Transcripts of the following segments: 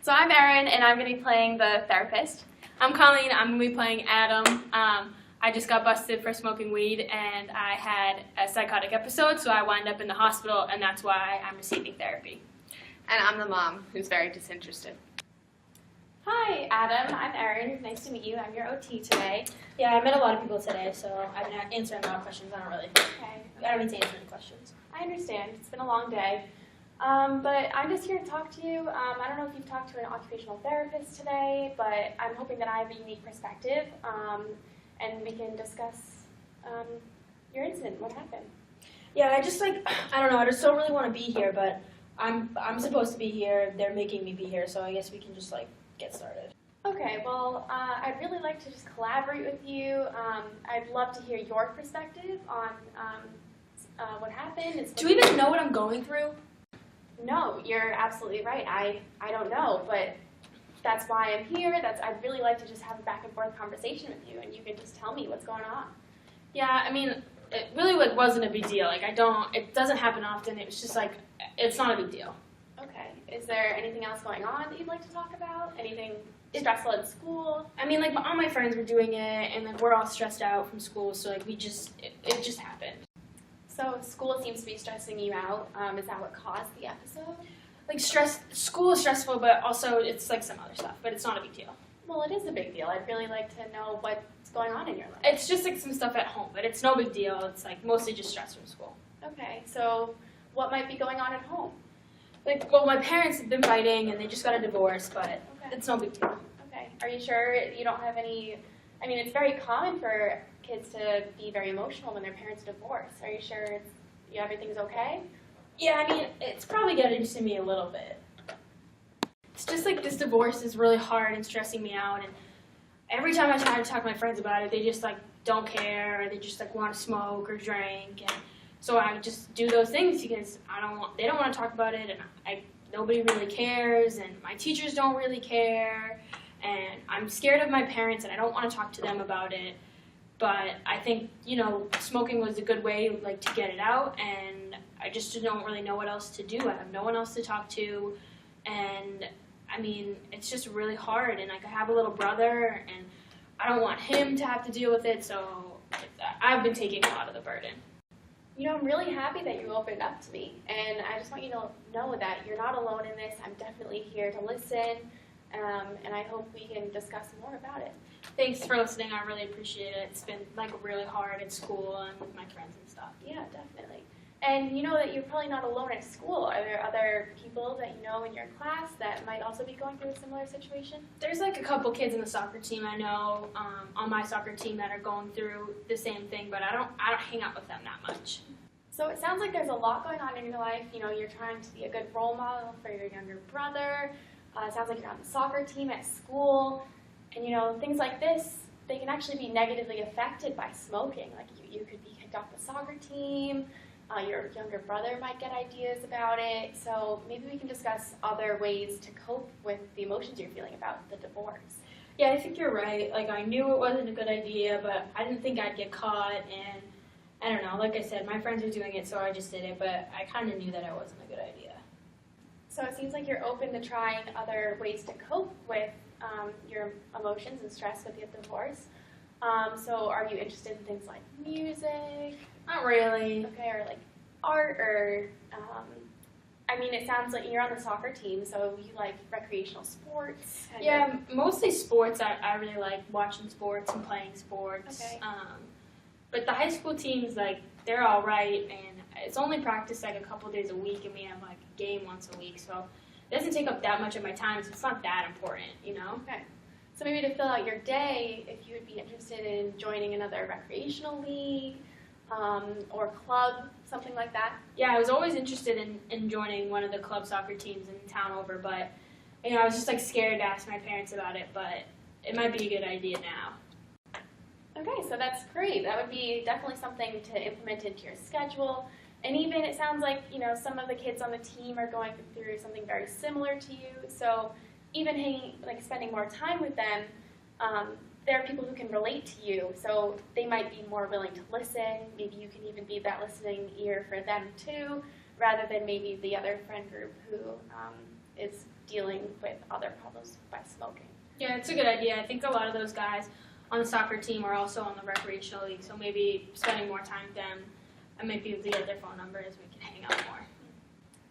So I'm Erin, and I'm going to be playing the therapist. I'm Colleen. I'm going to be playing Adam. I just got busted for smoking weed, and I had a psychotic episode, so I wound up in the hospital, and that's why I'm receiving therapy. And I'm the mom who's very disinterested. Hi, Adam. I'm Erin. Nice to meet you. I'm your OT today. Yeah, I met a lot of people today, so I've been answering a lot of questions. I don't need to answer any questions. I understand. It's been a long day. But I'm just here to talk to you. I don't know if you've talked to an occupational therapist today, but I'm hoping that I have a unique perspective, and we can discuss your incident, what happened. Yeah, I don't know, I just don't really want to be here, but I'm supposed to be here. They're making me be here, so I guess we can just, get started. Okay, well, I'd really like to just collaborate with you. I'd love to hear your perspective on what happened. Do you even know what I'm going through? No, you're absolutely right. I don't know, but that's why I'm here. I'd really like to just have a back and forth conversation with you, and you can just tell me what's going on. Yeah, I mean, it really wasn't a big deal. It doesn't happen often. It was just it's not a big deal. Okay. Is there anything else going on that you'd like to talk about? Anything stressful at school? I mean, all my friends were doing it, and we're all stressed out from school, so it just happened. So school seems to be stressing you out. Is that what caused the episode? School is stressful, but also it's some other stuff, but it's not a big deal. Well, it is a big deal. I'd really like to know what's going on in your life. It's just some stuff at home, but it's no big deal. It's mostly just stress from school. Okay, so what might be going on at home? My parents have been fighting, and they just got a divorce, but It's no big deal. Okay. Are you sure you don't have any? I mean, it's very common for kids to be very emotional when their parents divorce. Are you sure everything's okay? Yeah, I mean, it's probably getting to me a little bit. It's just this divorce is really hard and stressing me out, and every time I try to talk to my friends about it, they just don't care, or they just want to smoke or drink, and so I just do those things because they don't want to talk about it, and nobody really cares, and my teachers don't really care, and I'm scared of my parents, and I don't want to talk to them about it. But I think, smoking was a good way, to get it out, and I just don't really know what else to do. I have no one else to talk to, and, I mean, it's just really hard, and, I have a little brother, and I don't want him to have to deal with it, so I've been taking a lot of the burden. I'm really happy that you opened up to me, and I just want you to know that you're not alone in this. I'm definitely here to listen, and I hope we can discuss more about it. Thanks for listening. I really appreciate it. It's been really hard at school and with my friends and stuff. Yeah, definitely. And you know that you're probably not alone at school. Are there other people that you know in your class that might also be going through a similar situation? There's a couple kids in the soccer team I know on my soccer team that are going through the same thing, but I don't hang out with them that much. So it sounds like there's a lot going on in your life. You're trying to be a good role model for your younger brother. It sounds like you're on the soccer team at school. And things like this, they can actually be negatively affected by smoking. You could be kicked off the soccer team. Your younger brother might get ideas about it. So maybe we can discuss other ways to cope with the emotions you're feeling about the divorce. Yeah, I think you're right. I knew it wasn't a good idea, but I didn't think I'd get caught, and I don't know. Like I said, my friends were doing it, so I just did it, but I kind of knew that it wasn't a good idea. So it seems like you're open to trying other ways to cope with your emotions and stress with your divorce. So are you interested in things like music? Not really. Okay, or art, or it sounds like you're on the soccer team, so you like recreational sports? Yeah, mostly sports. I really like watching sports and playing sports. Okay. But the high school teams, they're all right, and it's only practice a couple days a week, and we have a game once a week, so it doesn't take up that much of my time, so it's not that important, Okay. So maybe to fill out your day, if you would be interested in joining another recreational league or club, something like that. Yeah, I was always interested in joining one of the club soccer teams in town over, but I was just scared to ask my parents about it, but it might be a good idea now. Okay, so that's great. That would be definitely something to implement into your schedule. And even it sounds like, some of the kids on the team are going through something very similar to you. So even spending more time with them, there are people who can relate to you. So they might be more willing to listen. Maybe you can even be that listening ear for them too, rather than maybe the other friend group who is dealing with other problems by smoking. Yeah, it's a good idea. I think a lot of those guys on the soccer team are also on the recreational league, so maybe spending more time with them, I might be able to get their phone numbers. We can hang out more.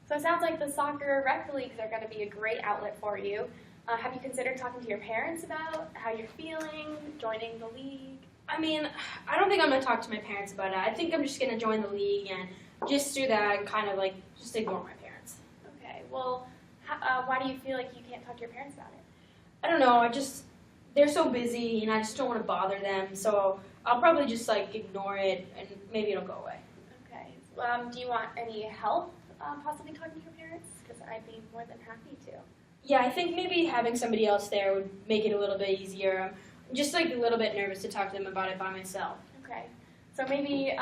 So it sounds like the soccer rec leagues are going to be a great outlet for you. Have you considered talking to your parents about how you're feeling, joining the league? I mean, I don't think I'm going to talk to my parents about it. I think I'm just going to join the league and just do that and kind of like just ignore my parents. Okay, well, why do you feel like you can't talk to your parents about it? I don't know, they're so busy and I just don't want to bother them, so I'll probably just like ignore it and maybe it'll go away. Okay, do you want any help possibly talking to your parents? Because I'd be more than happy to. Yeah, I think maybe having somebody else there would make it a little bit easier. I'm just like a little bit nervous to talk to them about it by myself. Okay, so maybe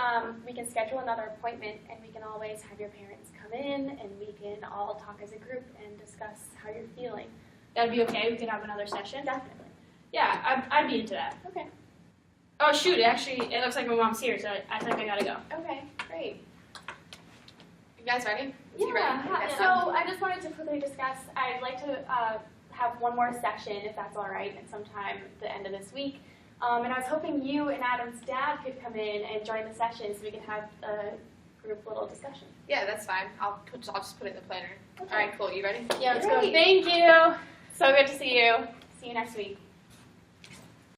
we can schedule another appointment and we can always have your parents come in and we can all talk as a group and discuss how you're feeling. That'd be okay? We could have another session? Definitely. Yeah, I'd be into that. Okay. Oh shoot, it looks like my mom's here, so I think I gotta go. Okay, great. You guys ready? Yeah. So I just wanted to quickly discuss, I'd like to have one more session, if that's all right, at sometime at the end of this week. And I was hoping you and Adam's dad could come in and join the session so we could have a group little discussion. Yeah, that's fine. I'll just put it in the planner. Okay. All right, cool. You ready? Yeah, let's go. Great. Thank you. So good to see you. See you next week.